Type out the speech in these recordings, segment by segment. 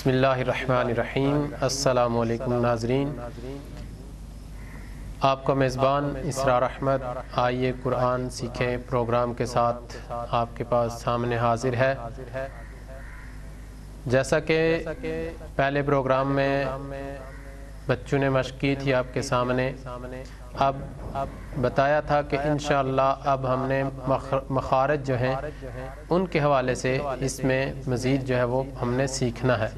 بسم اللہ الرحمن الرحیم۔ السلام علیکم ناظرین، آپ کا میزبان اسرار احمد آئیے قرآن سیکھیں پروگرام کے ساتھ آپ کے پاس سامنے حاضر ہے۔ جیسا کہ پہلے پروگرام میں بچوں نے مشق کی تھی آپ کے سامنے، اب بتایا تھا کہ انشاءاللہ اب ہم نے مخارج جو ہیں ان کے حوالے سے اس میں مزید جو ہے وہ ہم نے سیکھنا ہے۔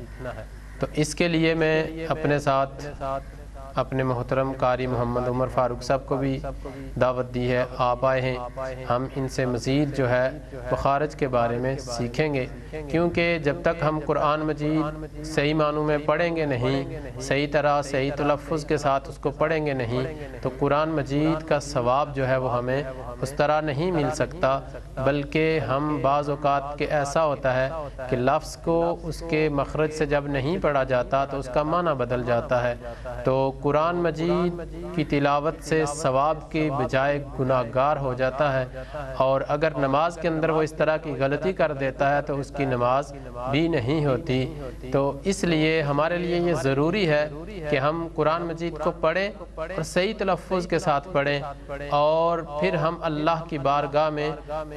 تو اس کے لیے میں اپنے ساتھ اپنے محترم قاری محمد عمر فاروق صاحب کو بھی دعوت دی ہے، آپ آئے ہیں، ہم ان سے مزید جو ہے مخارج کے بارے میں سیکھیں گے، کیونکہ جب تک ہم قرآن مجید صحیح معنوں میں پڑھیں گے نہیں، صحیح طرح صحیح تلفظ کے ساتھ اس کو پڑھیں گے نہیں، تو قرآن مجید کا ثواب جو ہے وہ ہمیں اس طرح نہیں مل سکتا، بلکہ ہم بعض اوقات کے ایسا ہوتا ہے کہ لفظ کو اس کے مخرج سے جب نہیں پڑھا جاتا تو اس کا معنی بدل جاتا ہے۔ تو قرآن مجید کی تلاوت سے ثواب کے بجائے گناہگار ہو جاتا ہے، اور اگر نماز کے اندر وہ اس طرح کی غلطی کر دیتا ہے تو اس کی نماز بھی نہیں ہوتی۔ تو اس لیے ہمارے لیے یہ ضروری ہے کہ ہم قرآن مجید کو پڑھیں اور صحیح تلفظ کے ساتھ پڑھیں، اور پھر ہم اللہ کی بارگاہ میں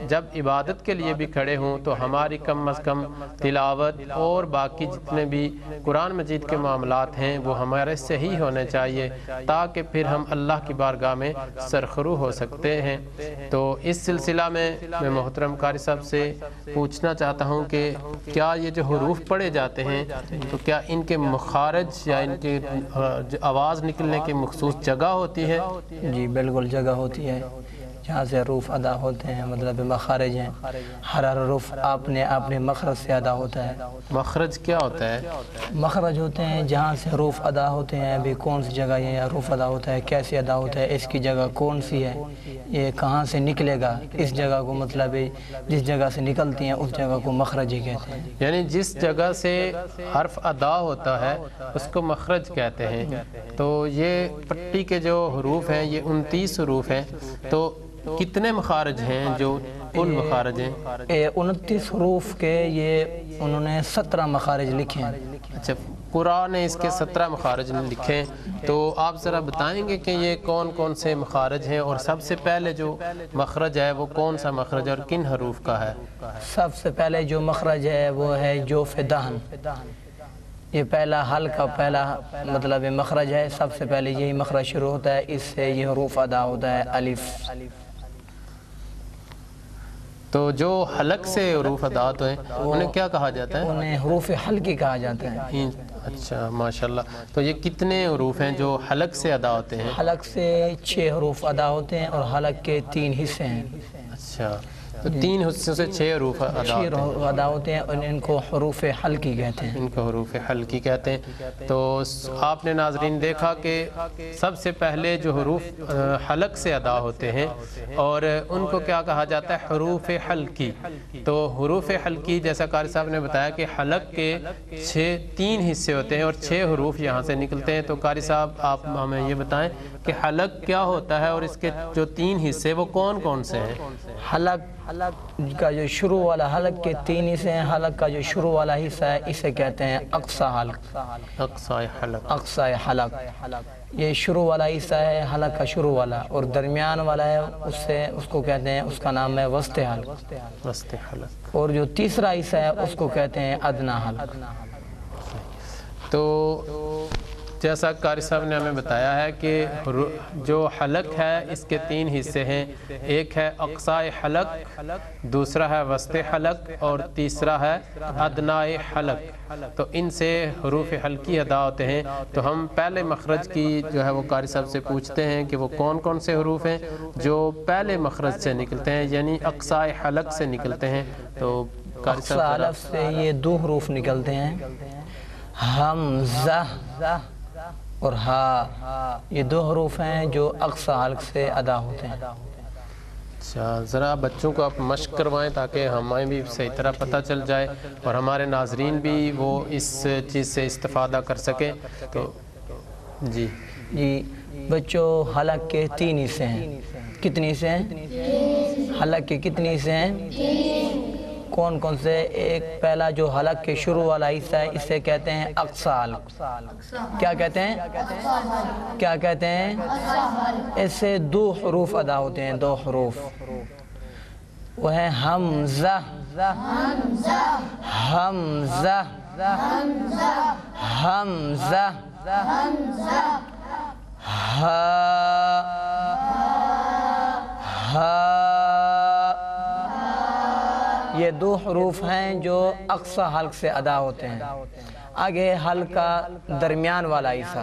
جب عبادت کے لیے بھی کھڑے ہوں تو ہماری کم از کم تلاوت اور باقی جتنے بھی قرآن مجید کے معاملات ہیں وہ ہمارے صحیح ہونے چاہیے، تاکہ پھر ہم اللہ کی بارگاہ میں سرخرو ہو سکتے ہیں۔ تو اس سلسلہ میں محترم قاری صاحب سے پوچھنا چاہتا ہوں کہ کیا یہ جو حروف پڑھے جاتے ہیں تو کیا ان کے مخارج یا ان کے آواز نکلنے کی مخصوص جگہ ہوتی ہے؟ جی بالکل جگہ ہوتی ہے جہاں سے حروف ادا ہوتے ہیں، مطلب مخارج ہیں۔ ہر حرف اپنے مخرج سے ادا ہوتا ہے۔ مخرج کیا ہوتا ہے؟ مخرج ہوتے ہیں جہاں سے حروف ادا ہوتے ہیں، ابھی کون سی جگہ یہ حروف ادا ہوتا ہے، کیسے ادا ہوتا ہے، اس کی جگہ کون سی ہے، یہ کہاں سے نکلے گا، اس جگہ کو مطلب جس جگہ سے نکلتی ہیں اس جگہ کو مخرج ہی کہتے ہیں۔ یعنی جس جگہ سے حرف ادا ہوتا ہے اس کو مخرج کہتے ہیں۔ تو یہ پٹی کے جو حروف ہیں یہ 29 حروف ہیں، تو کتنے مخارج ہیں جو کل مخارج ہیں؟ 29 حروف کے یہ انہوں نے 17 مخارج لکھے ہیں۔ اچھا، قرآن نے اس کے 17 مخارج لکھے ہیں، تو آپ ذرا بتائیں گے کہ یہ کون کون سے مخارج ہیں، اور سب سے پہلے جو مخرج ہے وہ کون سا مخرج اور کن حروف کا ہے؟ سب سے پہلے جو مخرج ہے وہ ہے جوف دہن، یہ پہلا حل کا پہلا مطلب مخرج ہے، سب سے پہلے یہی مخرج شروع ہوتا ہے، اس سے یہ حروف ادا ہوتا ہے، الف۔ تو جو حلق سے حروف ادا ہوتے ہیں انہیں کیا کہا جاتا ہے؟ انہیں حروف حلقی کہا جاتا ہے۔ اچھا ماشاءاللہ، تو یہ کتنے حروف ہیں جو حلق سے ادا ہوتے ہیں؟ حلق سے 6 حروف ادا ہوتے ہیں، اور حلق کے 3 حصے ہیں۔ اچھا، تو 3 حصوں سے 6 حروف ادا ہوتے ہیں، اور ان کو حروف حلقی کہتے ہیں۔ ان کو حروف حلقی کہتے ہیں۔ تو آپ نے ناظرین دیکھا کہ سب سے پہلے جو حروف حلق سے ادا ہوتے ہیں اور ان کو کیا کہا جاتا ہے؟ حروف حلقی۔ تو حروف حلقی جیسا قاری صاحب نے بتایا کہ حلق کے 3 حصے ہوتے ہیں اور 6 حروف یہاں سے نکلتے ہیں۔ تو قاری صاحب آپ ہمیں یہ بتائیں کہ حلق کیا ہوتا ہے اور اس کے جو 3 حصے وہ کون کون سے ہیں؟ حلق کا جو شروع والا، حلق کے 3 حصے ہیں، حلق کا جو شروع والا حصہ ہے اسے کہتے ہیں اقصی حلق۔ اقصی حلق، اقصی حلق یہ شروع والا حصہ ہے، حلق کا شروع والا، اور درمیان والا ہے اس کو کہتے ہیں، اس کا نام ہے وسط حلق۔ وسط حلق، اور جو تیسرا حصہ ہے اس کو کہتے ہیں ادنی حلق۔ تو جیسا قاری صاحب نے ہمیں بتایا ہے کہ جو حلق ہے اس کے 3 حصے ہیں، ایک ہے اقصی حلق، دوسرا ہے وسط حلق، اور تیسرا ہے ادنی حلق۔ تو ان سے حروف حلقی ادا ہوتے ہیں۔ تو ہم پہلے مخرج کی جو ہے وہ قاری صاحب سے پوچھتے ہیں کہ وہ کون کون سے حروف ہیں جو پہلے مخرج سے نکلتے ہیں، یعنی اقصی حلق سے نکلتے ہیں۔ تو قاری اقصی صاحب حلق سے یہ 2 حروف نکلتے ہیں، حمزہ اور ہا، یہ 2 حروف ہیں جو اقصی حلق سے ادا ہوتے ہیں۔ اچھا، ذرا بچوں کو آپ مشق کروائیں تاکہ ہمیں بھی صحیح طرح پتہ چل جائے اور ہمارے ناظرین بھی وہ اس چیز سے استفادہ کر سکیں۔ تو جی بچوں، حلق کے 3 حصے ہیں، کتنے حصے ہیں؟ حلق کے کتنے حصے ہیں؟ کون کون سے؟ ایک پہلا جو حلق کے شروع والا حصہ ہے اسے کہتے ہیں اقصی حلق۔ کیا کہتے ہیں؟ کیا کہتے ہیں؟ اس سے 2 حروف ادا ہوتے ہیں، 2 حروف، وہ ہیں حمزہ، حمزہ، حمزہ، ہا، ہا۔ یہ 2 حروف ہیں جو اقصی حلق سے ادا ہوتے ہیں۔ آگے حلق کا درمیان والا حصہ،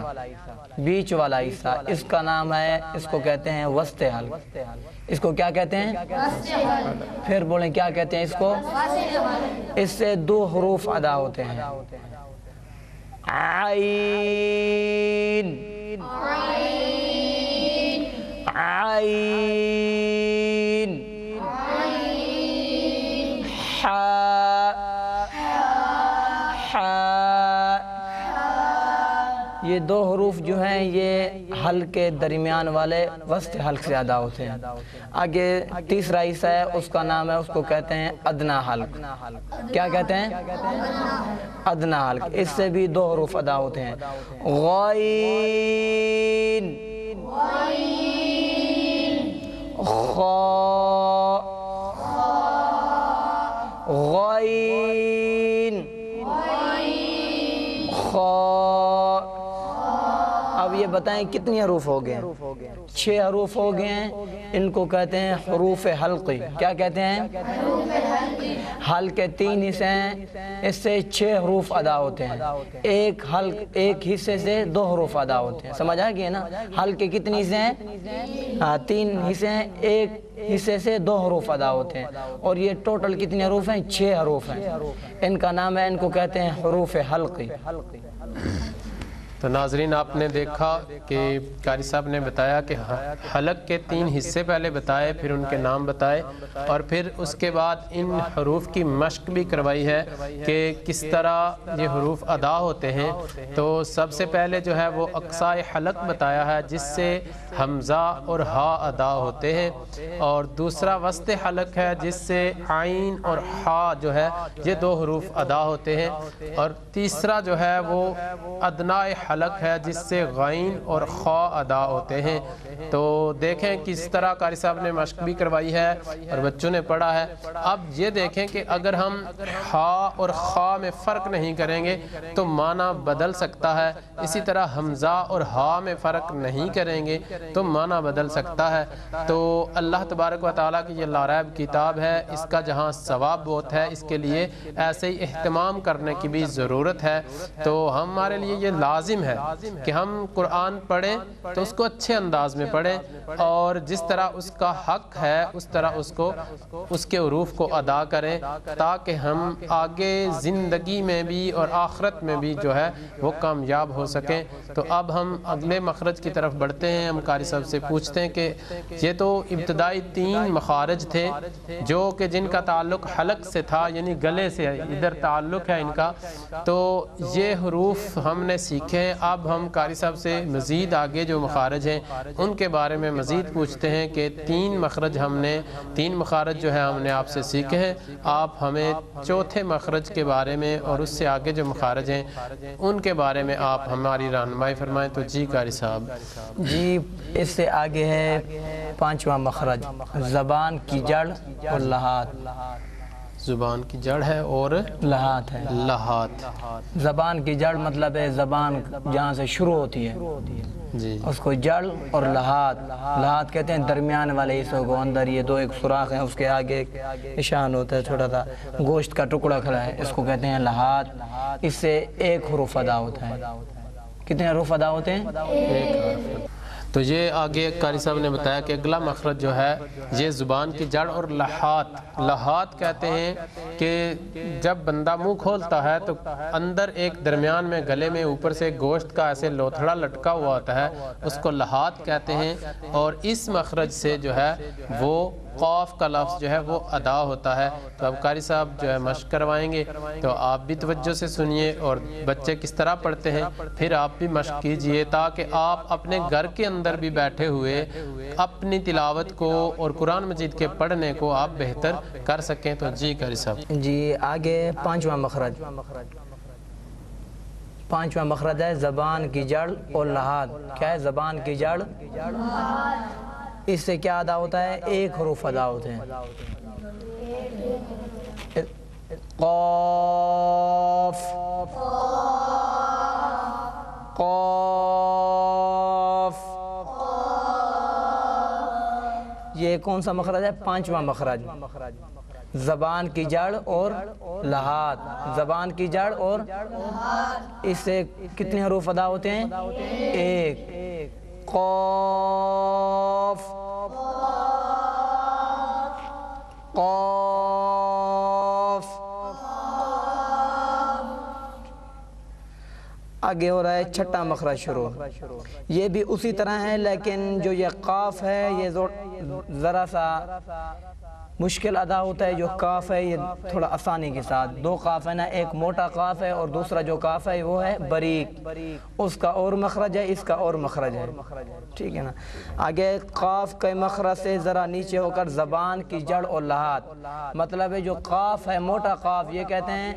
بیچ والا حصہ، اس کا نام ہے، اس کو کہتے ہیں وسط حلق۔ اس کو کیا کہتے ہیں؟ پھر بولیں کیا کہتے ہیں اس کو؟ اس سے 2 حروف ادا ہوتے ہیں، عین، عین، حاء، حاء۔ یہ 2 حروف جو ہیں یہ حلق کے درمیان والے وسط حلق سے ادا ہوتے ہیں۔ آگے تیسرا حصہ ہے، اس کا نام ہے، اس کو کہتے ہیں ادنیٰ حلق۔ کیا کہتے ہیں؟ ادنیٰ حلق۔ اس سے بھی 2 حروف ادا ہوتے ہیں، غین، خا، غین، خا۔ اب یہ بتائیں کتنی حروف ہو گئے؟ 6 حروف ہو گئے ہیں، ان کو کہتے ہیں حروف حلقی۔ کیا کہتے ہیں؟ حلق کے 3 حصے ہیں، اس سے 6 حروف ادا ہوتے ہیں، ایک حصے سے 2 حروف ادا ہوتے ہیں۔ سمجھ آ گیا نا؟ حلق کے کتنے حصے ہیں؟ 3 حصے ہیں، ایک حصے سے 2 حروف ادا ہوتے ہیں، اور یہ ٹوٹل کتنے حروف ہیں؟ 6 حروف ہیں۔ ان کا نام ہے، ان کو کہتے ہیں حروف حلقی۔ تو ناظرین آپ نے دیکھا کہ قاری صاحب نے بتایا کہ حلق کے 3 حصے پہلے بتائے، پھر ان کے نام بتائے، اور پھر اس کے بعد ان حروف کی مشق بھی کروائی ہے کہ کس طرح یہ حروف ادا ہوتے ہیں۔ تو سب سے پہلے جو ہے وہ اقصی حلق بتایا ہے جس سے حمزہ اور ہا ادا ہوتے ہیں، اور دوسرا وسط حلق ہے جس سے عین اور ہا جو ہے یہ 2 حروف ادا ہوتے ہیں، اور تیسرا جو ہے وہ ادنیٰ حلق ہے جس سے غین اور خا ادا ہوتے ہیں۔ تو دیکھیں کس طرح قاری صاحب نے مشق بھی کروائی ہے اور بچوں نے پڑھا ہے۔ اب یہ دیکھیں کہ اگر ہم ہا اور خا میں فرق نہیں کریں گے تو معنی بدل سکتا ہے، اسی طرح حمزہ اور ہا میں فرق نہیں کریں گے تو معنی بدل سکتا ہے۔ تو اللہ تبارک و تعالیٰ کی یہ لا ریب کتاب ہے، اس کا جہاں ثواب بہت ہے، اس کے لیے ایسے ہی اہتمام کرنے کی بھی ضرورت ہے۔ تو ہمارے لیے یہ لازم ہے کہ ہم قرآن پڑھیں تو اس کو اچھے انداز میں پڑھیں، اور جس طرح اس کا حق ہے اس طرح اس کے حروف کو ادا کریں، تاکہ ہم آگے زندگی میں بھی اور آخرت میں بھی جو ہے وہ کامیاب ہو سکیں۔ تو اب ہم اگلے مخرج کی طرف بڑھتے ہیں۔ ہم قاری صاحب سے پوچھتے ہیں کہ یہ تو ابتدائی 3 مخارج تھے جو کہ جن کا تعلق حلق سے تھا، یعنی گلے سے ادھر تعلق ہے ان کا، تو یہ حروف ہم نے سیکھے۔ اب ہم قاری صاحب سے مزید آگے جو مخارج ہیں ان کے بارے میں مزید پوچھتے ہیں کہ 3 مخارج جو ہے ہم نے آپ سے سیکھے ہیں، آپ ہمیں چوتھے مخرج کے بارے میں اور اس سے آگے جو مخارج ہیں ان کے بارے میں آپ ہماری رہنمائی فرمائیں۔ تو جی قاری صاحب۔ جی اس سے آگے ہے 5واں مخرج، زبان کی جڑ اور لحات۔ زبان کی جڑ ہے اور لحات ہے۔ لحات۔ زبان کی جڑ مطلب ہے زبان جہاں سے شروع ہوتی ہے جی، اس کو جڑ، اور لحات، لحات کہتے ہیں درمیان والے حصوں کو، اندر یہ 2 ایک سوراخ ہیں، اس کے آگے ایک نشان ہوتا ہے چھوٹا سا گوشت کا ٹکڑا کھڑا ہے، اس کو کہتے ہیں لحات۔ اس سے 1 حرف ادا ہوتا ہے۔ کتنے حروف ادا ہوتے ہیں؟ 1 حرف۔ تو یہ آگے قاری صاحب نے بتایا کہ اگلا مخرج جو ہے یہ زبان کی جڑ اور لحات۔ لحات کہتے ہیں کہ جب بندہ منہ کھولتا ہے تو اندر ایک درمیان میں گلے میں اوپر سے گوشت کا ایسے لوتھڑا لٹکا ہوا ہوتا ہے، اس کو لحات کہتے ہیں، اور اس مخرج سے جو ہے وہ قوف کا لفظ جو ہے وہ ادا ہوتا ہے۔ تو اب قاری صاحب جو ہے مشق کروائیں گے، تو آپ بھی توجہ سے سنیے اور بچے کس طرح پڑھتے ہیں پھر آپ بھی مشق کیجئے، تاکہ آپ اپنے گھر کے اندر بھی بیٹھے ہوئے اپنی تلاوت کو اور قرآن مجید کے پڑھنے کو آپ بہتر کر سکیں۔ تو جی قاری صاحب جی آگے پانچواں مخرج۔ پانچواں مخرج ہے زبان کی جڑ اور لحاظ۔ کیا ہے زبان کی جڑ؟ اس سے کیا ادا ہوتا ہے؟ ایک حروف ادا ہوتے ہیں، قاف قاف۔ یہ کون سا مخرج ہے؟ پانچواں مخرج، زبان کی جڑ اور لحاظ۔ زبان کی جڑ اور اس سے کتنے حروف ادا ہوتے ہیں؟ ایک، قاف قاف۔ آگے ہو رہا ہے چھٹا مخرج شروع۔ یہ بھی اسی طرح ہے، لیکن جو یہ قاف ہے یہ ذرا سا مشکل ادا ہوتا ہے۔ جو قاف ہے یہ تھوڑا آسانی کے ساتھ، دو قاف ہے نا، ایک موٹا قاف ہے اور دوسرا جو قاف ہے وہ ہے باریک، اس کا اور مخرج ہے، اس کا اور مخرج ہے، ٹھیک ہے نا۔ آگے قاف کے مخرج سے ذرا نیچے ہو کر زبان کی جڑ اور لحاظ، مطلب ہے جو قاف ہے موٹا قاف یہ کہتے ہیں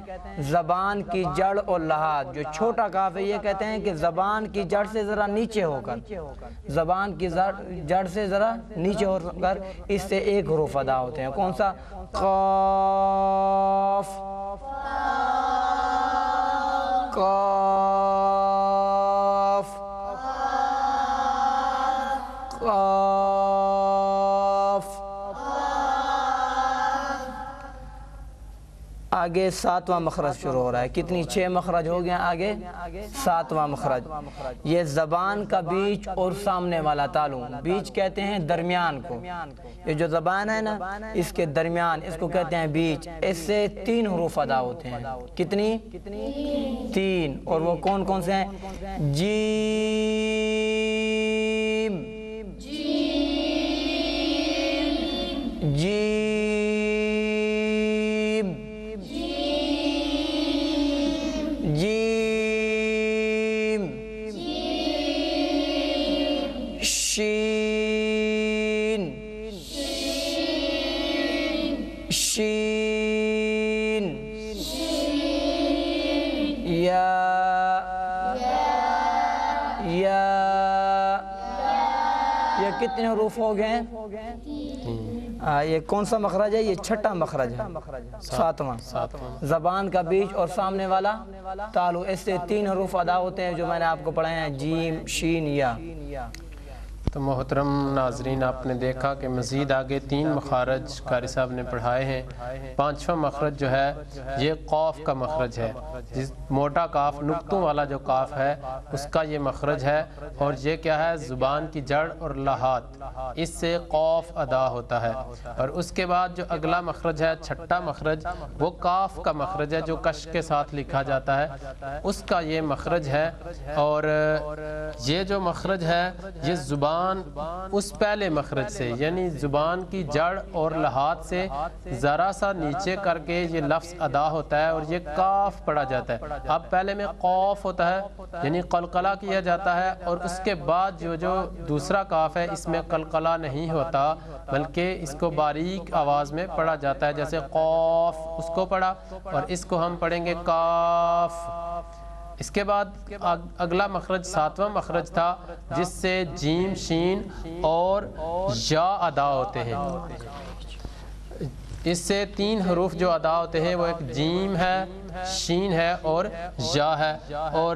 زبان کی جڑ اور لحاظ، جو چھوٹا قاف ہے یہ کہتے ہیں کہ زبان کی جڑ سے ذرا نیچے ہو کر، زبان کی جڑ سے ذرا نیچے ہو کر اس سے ایک حروف ادا ہوتے ہیں۔ کون سا؟ قاف قاف قاف۔ آگے ساتواں مخرج شروع ہو رہا ہے۔ کتنی؟ 6 مخرج ہو گئے، آگے ساتواں مخرج۔ یہ زبان کا بیچ اور سامنے والا تالو، بیچ کہتے ہیں درمیان کو، یہ جو زبان ہے نا اس کے درمیان، اس کو کہتے ہیں بیچ۔ اس سے 3 حروف ادا ہوتے ہیں۔ کتنی؟ 3۔ اور وہ کون کون سے ہیں؟ جیم جیم جیم، شین شین، یا یا۔ یہ کتنے حروف ہو گئے ہیں؟ یہ کون سا مخرج ہے؟ یہ چھٹا مخرج ہے، ساتواں۔ زبان کا بیچ اور سامنے والا تالو، اس سے 3 حروف ادا ہوتے ہیں جو میں نے آپ کو پڑھائے ہیں، جیم شین یا۔ تو محترم ناظرین آپ نے دیکھا کہ مزید آگے 3 مخارج قاری صاحب نے پڑھائے ہیں۔ 5واں مخرج جو ہے یہ قاف کا مخرج ہے، جس موٹا قاف نقطوں والا جو قاف ہے اس کا یہ مخرج ہے، اور یہ کیا ہے؟ زبان کی جڑ اور لحاظ، اس سے قاف ادا ہوتا ہے۔ اور اس کے بعد جو اگلا مخرج ہے چھٹا مخرج، وہ قاف کا مخرج ہے جو کش کے ساتھ لکھا جاتا ہے، اس کا یہ مخرج ہے۔ اور یہ جو مخرج ہے یہ زبان اس پہلے مخرج سے، یعنی زبان کی جڑ اور لحاظ سے ذرا سا نیچے کر کے یہ لفظ ادا ہوتا ہے اور یہ کاف پڑھا جاتا ہے۔ اب پہلے میں قوف ہوتا ہے یعنی قلقلہ کیا جاتا ہے، اور اس کے بعد جو دوسرا کاف ہے اس میں قلقلہ نہیں ہوتا بلکہ اس کو باریک آواز میں پڑھا جاتا ہے، جیسے قوف اس کو پڑھا اور اس کو ہم پڑھیں گے کاف۔ اس کے بعد اگلا مخرج 7واں مخرج تھا جس سے جیم شین اور یا ادا ہوتے ہیں۔ اس سے 3 حروف جو ادا ہوتے ہیں وہ ایک جیم ہے، شین ہے اور یا ہے، اور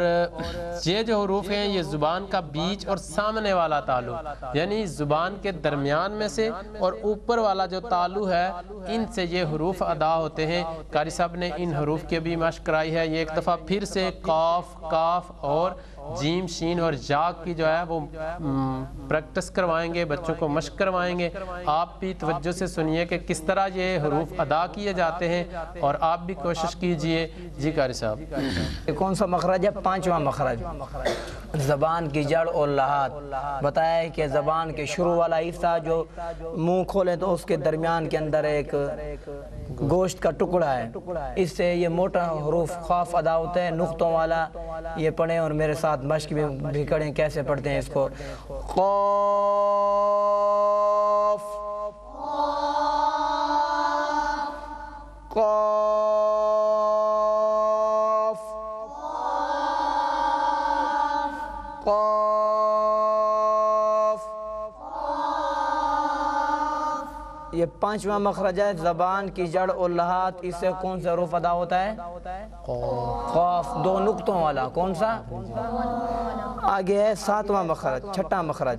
یہ جو حروف ہیں یہ زبان کا بیچ اور سامنے والا تالو، یعنی زبان کے درمیان میں سے اور اوپر والا جو تالو ہے ان سے یہ حروف ادا ہوتے ہیں۔ قاری صاحب نے ان حروف کی بھی مشق کرائی ہے، یہ ایک دفعہ پھر سے قاف، کاف اور جیم شین اور یا کی جو ہے وہ پریکٹس کروائیں گے، بچوں کو مشق کروائیں گے۔ آپ بھی توجہ سے سنیے کہ کس طرح یہ حروف ادا کیے جاتے ہیں، اور آپ بھی کوشش کیجئے کیجئے۔ جی قاری صاحب، یہ کون سا مخرج ہے؟ پانچواں مخرج، زبان کی جڑ اور لحاظ۔ بتایا ہے کہ زبان کے شروع والا حصہ جو منہ کھولے تو اس کے درمیان کے اندر ایک گوشت کا ٹکڑا ہے، اس سے یہ موٹا حروف خاف ادا ہوتا ہے، نقطوں والا۔ یہ پڑھیں اور میرے ساتھ مشق بھی کریں کیسے پڑھتے ہیں اس کو۔ قاف قاف قاف، یہ پانچواں مخرج ہے زبان کی جڑ اور لحاظ۔ اس سے کون سا حروف ادا ہوتا ہے؟ قاف، دو نقطوں والا۔ کون سا؟ آگے ہے ساتواں مخرج، چھٹا مخرج۔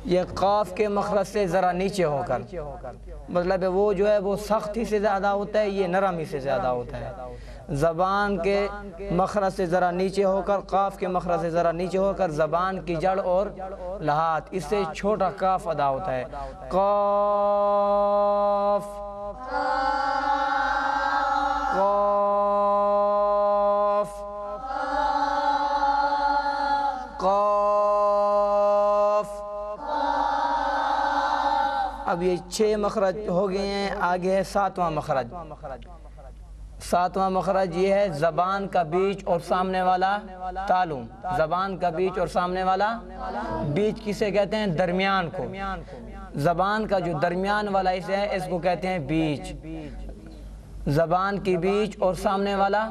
یہ قاف کے مخرج سے ذرا نیچے ہو کر، مطلب ہے وہ جو ہے وہ سختی سے زیادہ ہوتا ہے، یہ نرمی سے زیادہ ہوتا ہے۔ زبان کے مخرج سے ذرا نیچے ہو کر، قاف کے مخرج سے ذرا نیچے ہو کر زبان کی جڑ اور لحاظ، اس سے چھوٹا کاف ادا ہوتا ہے۔ قاف قاف قاف۔ اب یہ 6 مخرج ہو گئے ہیں، آگے ہے ساتواں مخرج۔ ساتواں مخرج یہ ہے زبان کا بیچ اور سامنے والا تالو۔ زبان کا بیچ اور سامنے والا، بیچ کسے کہتے ہیں؟ درمیان کو۔ زبان کا جو درمیان والا حصہ ہے اس کو کہتے ہیں بیچ۔ زبان کی بیچ اور سامنے والا،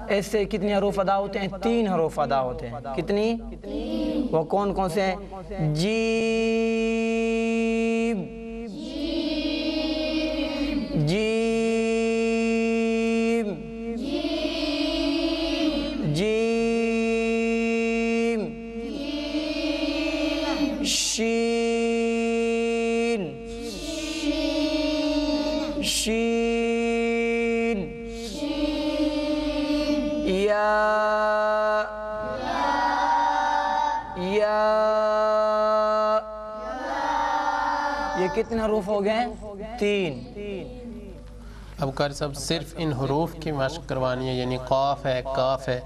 اس سے کتنے حروف ادا ہوتے ہیں؟ 3 حروف ادا ہوتے ہیں۔ کتنی؟ وہ کون کون سے ہیں؟ جیم جیم جیم، شین شین، یا یا۔ یہ کتنے حروف ہو گئے ہیں؟ 3۔ اب قاری صاحب صرف ان حروف کی مشق کروانی ہے، یعنی قاف ہے، کاف ہے،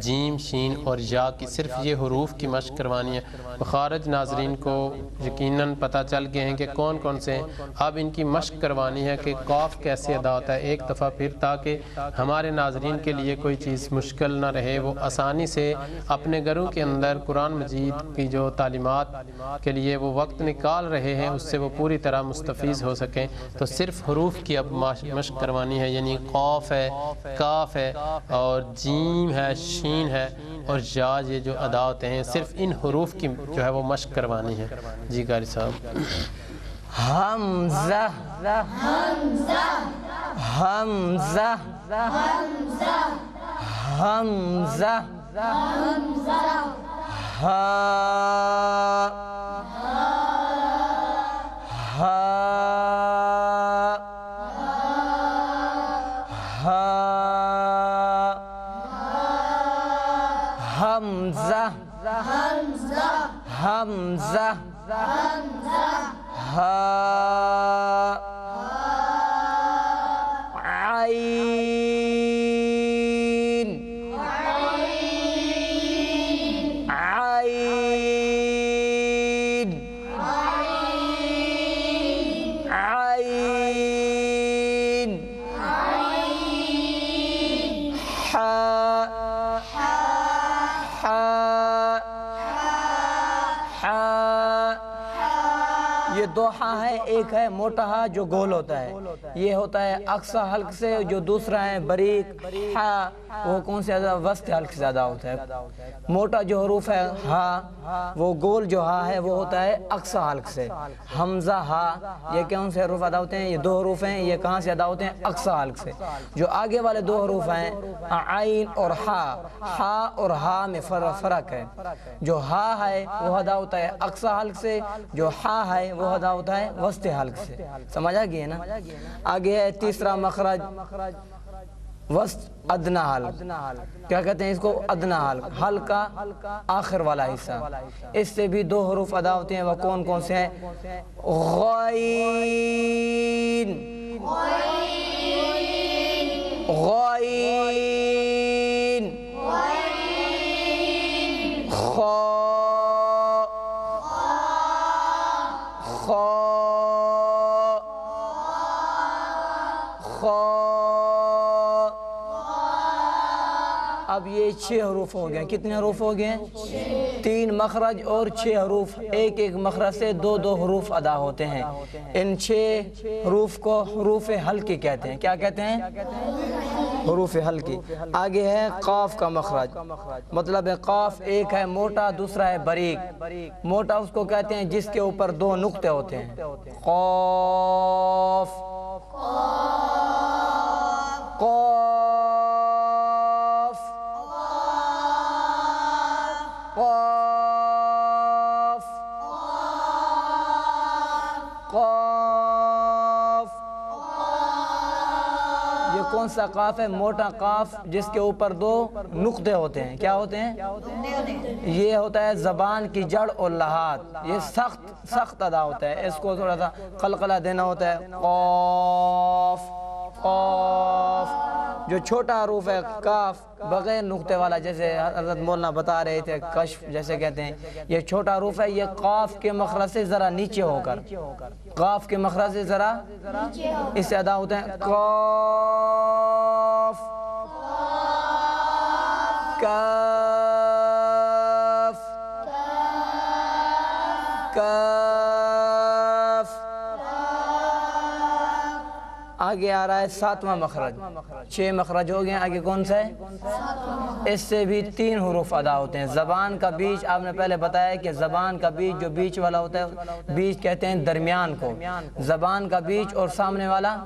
جیم، شین اور یا کی صرف یہ حروف کی مشق کروانی ہے۔ مخارج ناظرین کو یقیناً پتہ چل گئے ہیں کہ کون کون سے ہیں۔ اب ان کی مشق کروانی ہے کہ قاف کیسے ادا ہوتا ہے ایک دفعہ پھر، تاکہ ہمارے ناظرین کے لیے کوئی چیز مشکل نہ رہے، وہ آسانی سے اپنے گھروں کے اندر قرآن مجید کی جو تعلیمات کے لیے وہ وقت نکال رہے ہیں اس سے وہ پوری طرح مستفیض ہو سکیں۔ تو صرف حروف کی اب مشق کروانی ہے، یعنی قاف ہے، کاف ہے اور جیم ہے، شین ہے اور یا، یہ جو ادا ہوتے ہیں صرف ان حروف کی جو ہے وہ مشق کروانی ہے۔ جی قاری صاحب، حمزہ حمزہ حمزہ حمزہ، ہا ہا حمزہ حمزہ ہا، عین عین عین، حا یہ 2 ہا ہے، ایک ہے موٹا ہا جو گول ہوتا ہے، یہ ہوتا ہے اقصی حلق سے، جو دوسرا ہے باریک ہا وہ کون سے زیادہ؟ وسط حلق سے زیادہ ہوتا ہے۔ موٹا جو حروف ہے ہا، وہ گول جو ہا ہے وہ ہوتا ہے اقصی حلق سے۔ حمزہ ہا، یہ کون سے حروف ادا ہوتے ہیں؟ یہ 2 حروف ہیں، یہ کہاں سے ادا ہوتے ہیں؟ اقصی حلق سے۔ جو آگے والے 2 حروف ہیں عین اور ہا، ہا اور ہا میں فرق ہے۔ جو ہا ہے وہ ادا ہوتا ہے اقصی حلق سے، جو ہا ہے وہ ادا ہوتا ہے وسط حلق سے۔ سمجھا گیا نا؟ آگے ہے تیسرا مخرج، وسط ادنا حلق۔ کیا کہتے ہیں اس کو؟ ادنا حلق، حلق کا آخر والا حصہ۔ اس سے بھی 2 حروف ادا ہوتے ہیں، وہ کون کون سے ہیں؟ غین غین خا خا. اب یہ 6 حروف ہو گئے. کتنے حروف ہو گئے؟ 3 مخرج اور 6 حروف. ایک ایک مخرج سے 2 حروف ادا ہوتے ہیں. ان 6 حروف کو حروف حلقی کہتے ہیں. کیا کہتے ہیں؟ حروف حلقی. آگے ہے قاف کا مخرج. مطلب ہے قاف ایک ہے موٹا، دوسرا ہے باریک. موٹا اس کو کہتے ہیں جس کے اوپر 2 نقطے ہوتے ہیں. قاف قاف قاف قاف. یہ کون سا قاف ہے؟ موٹا قاف جس کے اوپر 2 نقطے ہوتے ہیں. کیا ہوتے ہیں؟ یہ ہوتا ہے زبان کی جڑ اور لحاظ. یہ سخت ادا ہوتا ہے. اس کو تھوڑا سا قلقلہ دینا ہوتا ہے. قاف قاف. جو چھوٹا حروف ہے کاف بغیر نقطے والا، جیسے حضرت مولانا بتا رہے تھے کشف جیسے کہتے ہیں، یہ چھوٹا حروف ہے. یہ قاف کے مخرج سے ذرا نیچے ہو کر، قاف کے مخرج سے ذرا اس سے ادا ہوتے ہیں. قاف کاف کاف. آگے آ رہا ہے 7واں مخرج. 6 مخرج ہو گئے. آگے کون سا ہے؟ اس سے بھی 3 حروف ادا ہوتے ہیں. زبان کا بیچ آپ نے پہلے بتایا کہ زبان کا بیچ جو بیچ والا ہوتا ہے، بیچ کہتے ہیں درمیان کو. زبان کا بیچ اور سامنے والا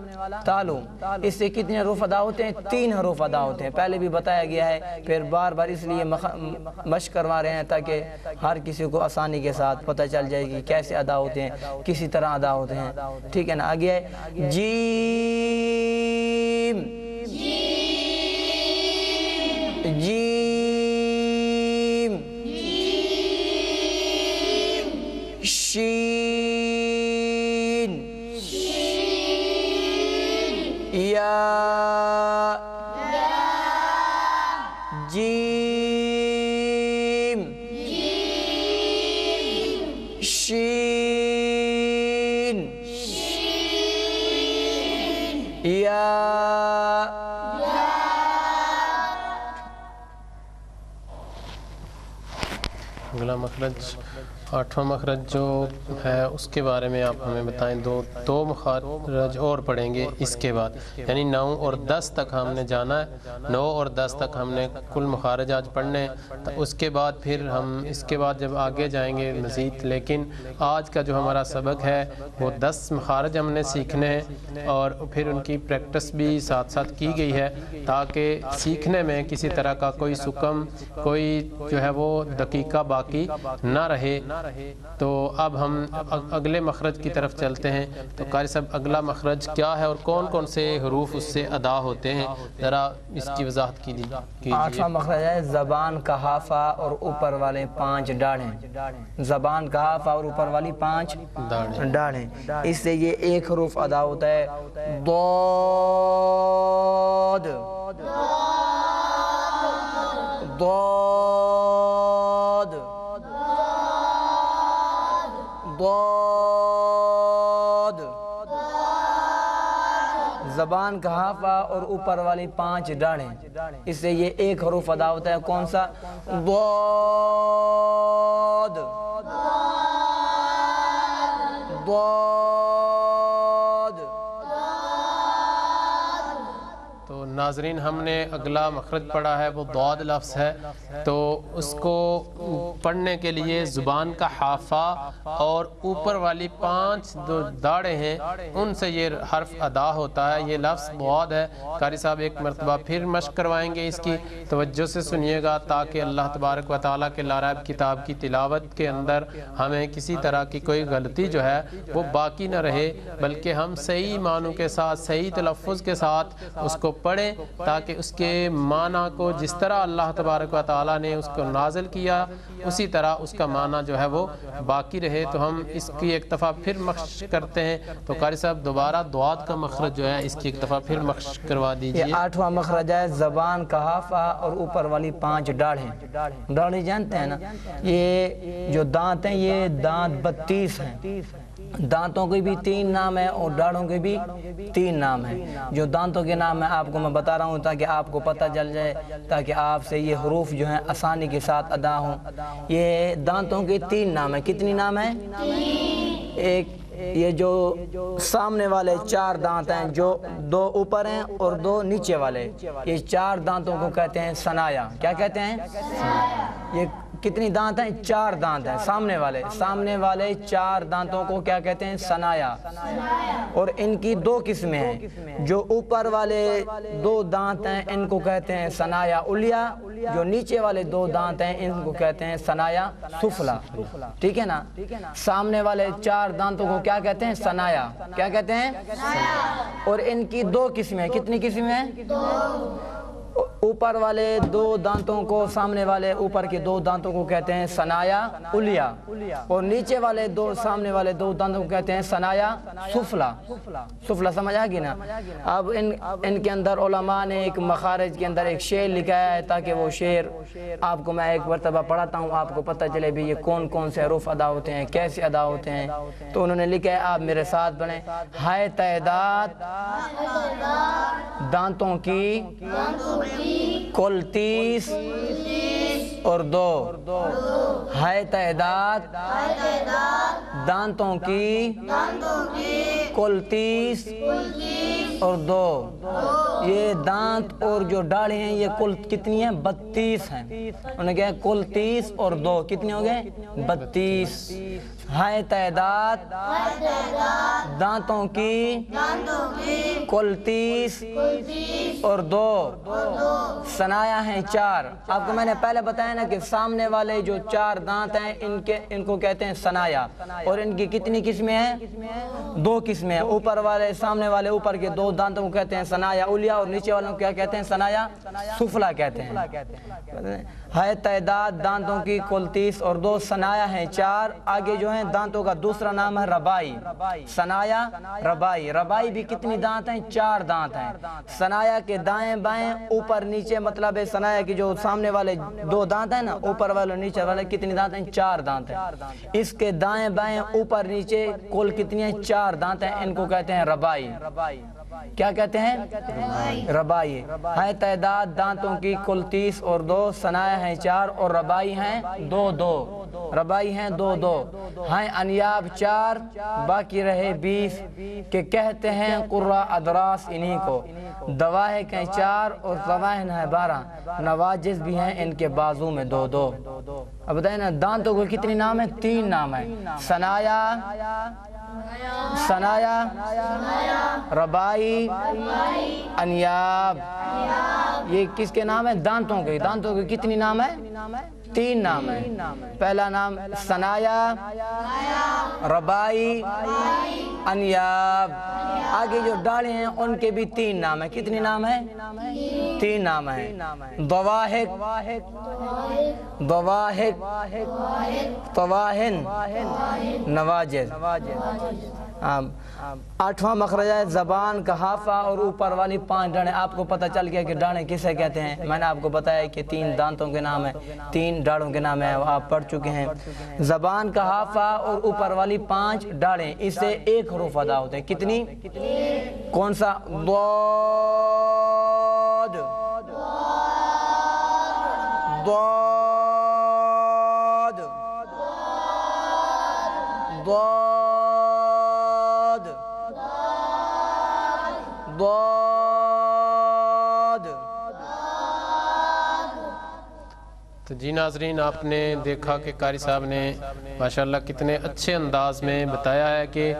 تالو. اس سے کتنے حروف ادا ہوتے ہیں؟ 3 حروف ادا ہوتے ہیں. پہلے بھی بتایا گیا ہے، پھر بار بار اس لیے مشق کروا رہے ہیں تاکہ ہر کسی کو آسانی کے ساتھ پتہ چل جائے کہ کیسے ادا ہوتے ہیں، کسی طرح ادا ہوتے ہیں. ٹھیک ہے نا؟ آگے ہے جیم جیم شین یا جیم شین یا. اگلا مخرج 8واں مخرج جو ہے اس کے بارے میں آپ ہمیں بتائیں. 2 مخرج اور پڑھیں گے اس کے بعد، یعنی 9 اور 10 تک ہم نے جانا ہے. 9 اور 10 تک ہم نے کل مخارج آج پڑھنے ہیں. تو اس کے بعد پھر ہم اس کے بعد جب آگے جائیں گے مزید. لیکن آج کا جو ہمارا سبق ہے وہ 10 مخارج ہم نے سیکھنے ہیں اور پھر ان کی پریکٹس بھی ساتھ ساتھ کی گئی ہے تاکہ سیکھنے میں کسی طرح کا کوئی سکم، کوئی جو ہے وہ دقیقہ باقی نہ رہے. تو اب ہم اگلے مخرج کی طرف چلتے ہیں. تو قاری صاحب اگلا مخرج کیا ہے اور کون کون سے حروف اس سے ادا ہوتے ہیں، ذرا اس کی وضاحت کیجیے. 8واں مخرج ہے زبان کا ہافا اور اوپر والے 5 ڈاڑھیں. زبان کا ہافا اور اوپر والی 5 ڈاڑھیں. اس سے یہ ایک حروف ادا ہوتا ہے ضاد ضاد ضاد. زبان کا ہافا اور اوپر والی 5 ڈاڑھیں. اس سے یہ ایک حروف ادا ہوتا ہے. کون سا؟ ضاد ضاد. تو ناظرین ہم نے اگلا مخرج پڑھا ہے وہ ضاد لفظ ہے. تو اس کو پڑھنے کے لیے زبان کا حافہ اور اوپر والی 5 جو داڑیں ہیں ان سے یہ حرف ادا ہوتا ہے. یہ لفظ ضاد ہے. قاری صاحب ایک مرتبہ پھر مشق کروائیں گے. اس کی توجہ سے سنیے گا تاکہ اللہ تبارک و تعالیٰ کے لارائب کتاب کی تلاوت کے اندر ہمیں کسی طرح کی کوئی غلطی جو ہے وہ باقی نہ رہے، بلکہ ہم صحیح معنوں کے ساتھ، صحیح تلفظ کے ساتھ اس کو پڑھیں تاکہ اس کے معنی کو جس طرح اللہ تبارک و تعالیٰ نے اس کو نازل کیا اسی طرح اس کا معنی جو ہے وہ باقی رہے. تو ہم اس کی ایک دفعہ پھر مشق کرتے ہیں. تو قاری صاحب دوبارہ ضاد کا مخرج جو ہے اس کی ایک دفعہ پھر مشق کروا دیجیے. یہ 8واں مخرج ہے زبان کا ہافا اور اوپر والی 5 ڈاڑھیں. ڈاڑھیں جانتے ہیں نا؟ یہ جو دانت ہیں یہ دانت 32 ہیں. دانتوں کے بھی 3 نام ہیں اور داڑھوں کے بھی 3 نام ہیں۔ جو دانتوں کے نام ہیں آپ کو میں بتا رہا ہوں تاکہ آپ کو پتہ چل جائے، تاکہ آپ سے یہ حروف جو ہیں آسانی کے ساتھ ادا ہوں۔ یہ دانتوں کے 3 نام ہیں۔ کتنی نام ہیں؟ ایک یہ جو سامنے والے 4 دانت ہیں، جو 2 اوپر ہیں اور 2 نیچے والے، یہ 4 دانتوں کو کہتے ہیں ثنایا۔ کیا کہتے ہیں؟ یہ کتنی دانت ہیں؟ 4 دانت ہیں سامنے والے 4 دانتوں کو کیا کہتے ہیں؟ ثنایا۔ اور ان کی 2 قسمیں ہیں۔ جو اوپر والے 2 دانت ہیں ان کو کہتے ہیں ثنایا علیہ، جو نیچے والے 2 دانت ہیں ان کو کہتے ہیں ثنایا سفلا۔ ٹھیک ہے نا؟ سامنے والے 4 دانتوں کو کیا کہتے ہیں؟ ثنایا۔ کیا کہتے ہیں؟ اور ان کی 2 قسمیں۔ کتنی قسمیں ہیں؟ اوپر والے 2 دانتوں کو، سامنے والے اوپر کے 2 دانتوں کو کہتے ہیں ثنایا علیہ، اور نیچے والے سامنے والے 2 دانتوں کو کہتے ہیں ثنایا سفلا۔ سفلا سمجھ آ گئی نا؟ اب ان کے اندر علماء نے ایک مخارج کے اندر ایک شعر لکھا ہے، تاکہ وہ شعر آپ کو میں ایک مرتبہ پڑھاتا ہوں، آپ کو پتہ چلے بھی یہ کون کون سے حروف ادا ہوتے ہیں، کیسے ادا ہوتے ہیں۔ تو انہوں نے لکھا ہے، آپ میرے ساتھ پڑھیں۔ ہے تعداد دانتوں کی کل 30 اور 2۔ ہے تعداد دانتوں کی کل 30 اور 2۔ یہ دانت اور جو ڈاڑھیں ہیں یہ کل کتنی ہیں؟ 32 ہیں۔ انہوں نے کہا کل 30 اور 2 کتنے ہو گئے؟ 32۔ ہے تعداد دانتوں کی کل 30 اور 2، ثنایا ہیں 4۔ آپ کو میں نے پہلے بتایا نا کہ سامنے والے جو 4 دانت ہیں ان کو کہتے ہیں ثنایا، اور ان کی کتنی قسمیں ہیں؟ 2 قسمیں ہیں۔ اوپر والے سامنے والے اوپر کے 2 دانتوں کو کہتے ہیں ثنایا علیہ، اور نیچے والوں کو کیا کہتے ہیں؟ ثنایا سفلا کہتے ہیں۔ ہے تعداد دانتوں کی کل 30 اور 2، ثنایا ہیں 4۔ آگے جو ہیں دانتوں کا دوسرا نام ہے ربائی۔ ثنایا ربائی۔ ربائی بھی کتنی دانت ہیں؟ 4 دانت ہیں۔ ثنایا کے دائیں بائیں اوپر نیچے، مطلب ہے ثنایا کی جو سامنے والے 2 دانت ہیں نا، اوپر والے نیچے والے کتنی دانت ہیں؟ 4 دانت ہیں۔ اس کے دائیں بائیں اوپر نیچے کل کتنی ہیں؟ 4 دانت ہیں۔ ان کو کہتے ہیں ربائی۔ کیا کہتے ہیں؟ ربائی۔ ہے تعداد دانتوں کی کل 30 اور 2، ثنایا ہیں 4 اور ربائی ہیں 2۔ ربائی ہیں 2۔ ہیں انیاب 4، باقی رہے 20، کہ کہتے ہیں قرہ ادراس انہی کو۔ دواہق ہیں 4 اور ضواہن ہیں 12، نواجز بھی ہیں ان کے بازو میں 2۔ اب بتائیں نا، دانتوں کو کتنی نام ہیں؟ 3 نام ہیں۔ ثنایا ربائی انیاب۔ یہ کس کے نام ہیں؟ دانتوں کے۔ دانتوں کے کتنی نام ہیں؟ 3 نام ہیں۔ پہلا نام ثنایا ربائی انیاب۔ آگے جو ڈاڑے ہیں ان کے بھی 3 نام ہیں۔ کتنی نام ہیں؟ 3 نام ہیں۔ ضواہق، طواہن، نواجز۔ 8واں مخرج ہے زبان کا حافہ اور اوپر والی 5 ڈاڑیں۔ آپ کو پتہ چل گیا کہ ڈاڑیں کسے کہتے ہیں۔ میں نے آپ کو بتایا کہ 3 دانتوں کے نام ہیں، 3 ڈاڑوں کے نام ہیں، وہ آپ پڑھ چکے ہیں۔ زبان کا حافہ اور اوپر والی 5 ڈاڑیں، اس سے 1 حروف ادا ہوتے ہیں۔ کتنی؟ کون سا؟ ضاد، ضاد، ضاد، ضاد۔ تو جی ناظرین، آپ نے دیکھا کہ قاری صاحب نے ماشاءاللہ کتنے اچھے انداز میں بتایا ہے کہ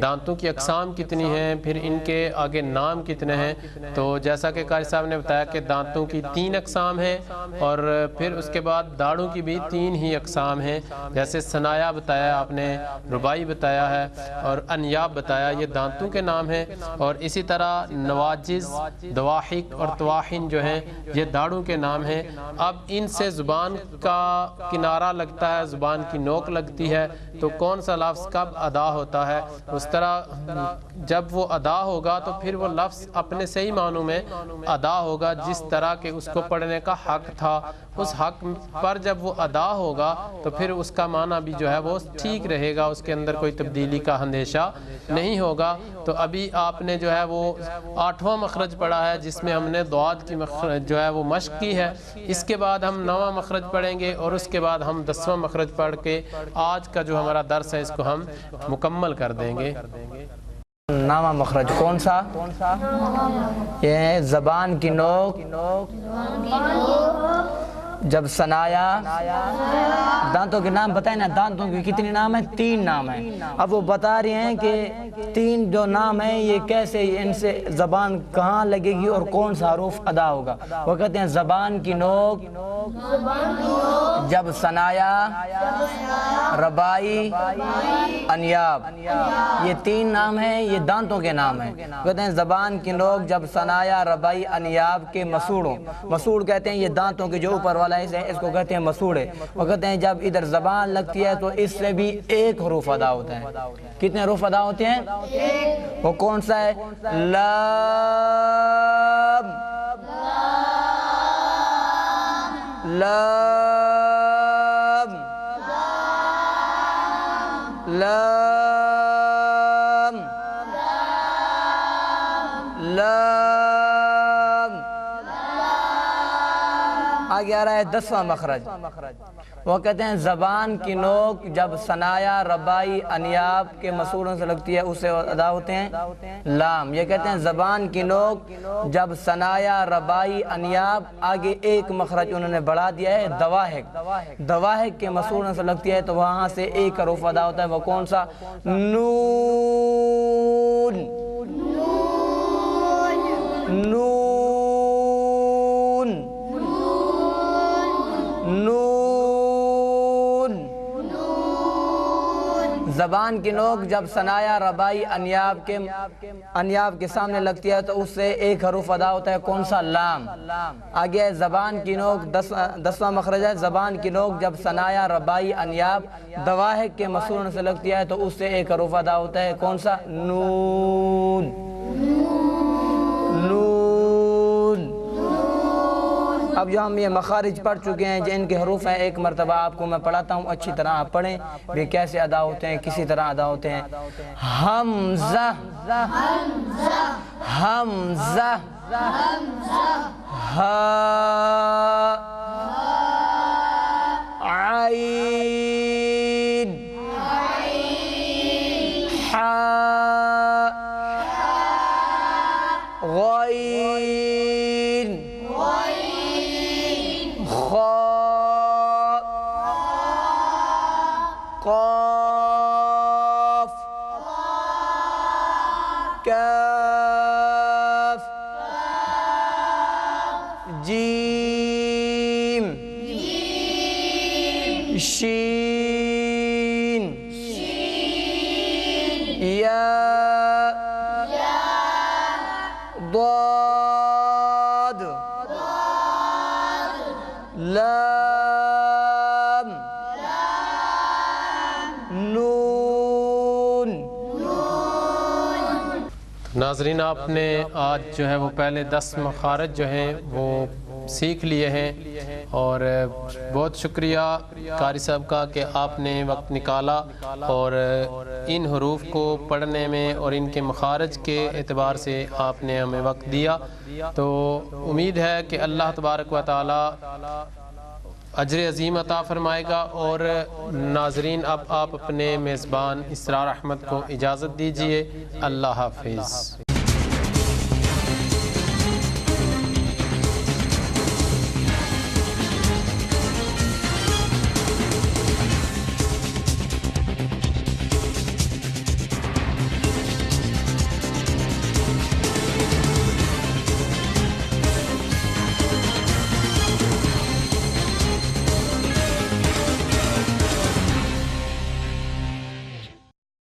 دانتوں کی اقسام کتنی ہیں، پھر ان کے آگے نام کتنے ہیں۔ تو جیسا کہ قاری صاحب نے بتایا کہ دانتوں کی 3 اقسام ہیں، اور پھر اس کے بعد داڑوں کی بھی 3 ہی اقسام ہیں۔ جیسے ثنایا بتایا آپ نے، ربائی بتایا ہے، اور انیاب بتایا، یہ دانتوں کے نام ہیں۔ اور اسی طرح نواجز، دواحق اور طواہن جو ہیں یہ داڑوں کے نام ہیں۔ اب ان سے زبان کا کنارہ لگتا ہے، زبان کی نوک لگتی ہے، تو کون سا لفظ کب ادا ہوتا ہے، اس طرح جب وہ ادا ہوگا تو پھر وہ لفظ اپنے صحیح معنوں میں ادا ہوگا، جس طرح کہ اس کو پڑھنے کا حق تھا، اس حق پر جب وہ ادا ہوگا تو پھر اس کا معنی بھی جو ہے وہ ٹھیک رہے گا، اس کے اندر کوئی تبدیلی کا اندیشہ نہیں ہوگا۔ تو ابھی آپ نے جو ہے وہ 8واں مخرج پڑھا ہے جس میں ہم نے ضاد کی جو ہے وہ مشق کی ہے۔ اس کے بعد ہم 9واں مخرج پڑھیں گے اور اس کے بعد ہم 10واں مخرج پڑھ کے آج کا جو ہمارا درس ہے اس کو ہم مکمل کر دیں گے۔ 9واں مخرج کون سا؟ یہ ہے زبان کی نوک جب ثنایا، دانتوں کے نام بتائیں نا، دانتوں کی کتنی نام ہیں؟ 3 نام ہیں۔ اب وہ بتا رہے ہیں کہ 3 جو نام ہیں یہ کیسے، ان سے زبان کہاں لگے گی اور کون سا حروف ادا ہوگا۔ وہ کہتے ہیں زبان کی نوک جب ثنایا، ربائی، انیاب، یہ 3 نام ہیں، یہ دانتوں کے نام ہیں۔ کہتے ہیں زبان کی نوک جب ثنایا، ربائی، انیاب کے مسوڑوں، مسوڑ کہتے ہیں یہ دانتوں کے جو اوپر والا ہے اس کو کہتے ہیں مسوڑے۔ وہ کہتے ہیں جب ادھر زبان لگتی ہے تو اس سے بھی 1 حروف ادا ہوتا ہے۔ کتنے حروف ادا ہوتے ہیں؟ وہ کون سا ہے؟ لام، لام، لام، لام۔ آگے آ رہا ہے 10واں مخرج۔ وہ کہتے ہیں زبان کی نوک جب ثنایا، ربائی، انیاب کے مسوروں سے لگتی ہے اس سے ادا ہوتے ہیں لام۔ یہ کہتے ہیں زبان کی نوک جب ثنایا، ربائی، انیاب، آگے 1 مخرج انہوں نے بڑھا دیا ہے دواہک، دواہک کے مسوروں سے لگتی ہے تو وہاں سے 1 حروف ادا ہوتا ہے۔ وہ کون سا؟ نون، نون، نون۔ زبان کی نوک جب ثنایا، ربائی، انیاب کے سامنے لگتی ہے تو اس سے 1 حروف ادا ہوتا ہے۔ کون سا؟ لام۔ آگے زبان کی نوک 10واں مخرج ہے۔ زبان کی نوک جب ثنایا، ربائی، انیاب، دواہک کے مسوروں سے لگتی ہے تو اس سے 1 حروف ادا ہوتا ہے۔ کون سا؟ نون، نون۔ اب جو ہم یہ مخارج پڑھ چکے ہیں جن کے حروف ہیں، 1 مرتبہ آپ کو میں پڑھاتا ہوں، اچھی طرح آپ پڑھیں یہ کیسے ادا ہوتے ہیں، کسی طرح ادا ہوتے ہیں۔ حمزہ، حمزہ، ہا، عین، حا، غین، خا، قاف، کاف، جیم، شین، یا، ضاد، لام، نون۔ ناظرین آپ نے آج جو ہے وہ پہلے 10 مخارج جو ہیں وہ سیکھ لیے ہیں، اور بہت شکریہ قاری صاحب کا کہ آپ نے وقت نکالا اور ان حروف کو پڑھنے میں اور ان کے مخارج کے اعتبار سے آپ نے ہمیں وقت دیا۔ تو امید ہے کہ اللہ تبارک و تعالی اجر عظیم عطا فرمائے گا۔ اور ناظرین اب آپ اپنے میزبان اسرار احمد کو اجازت دیجیے۔ اللہ حافظ۔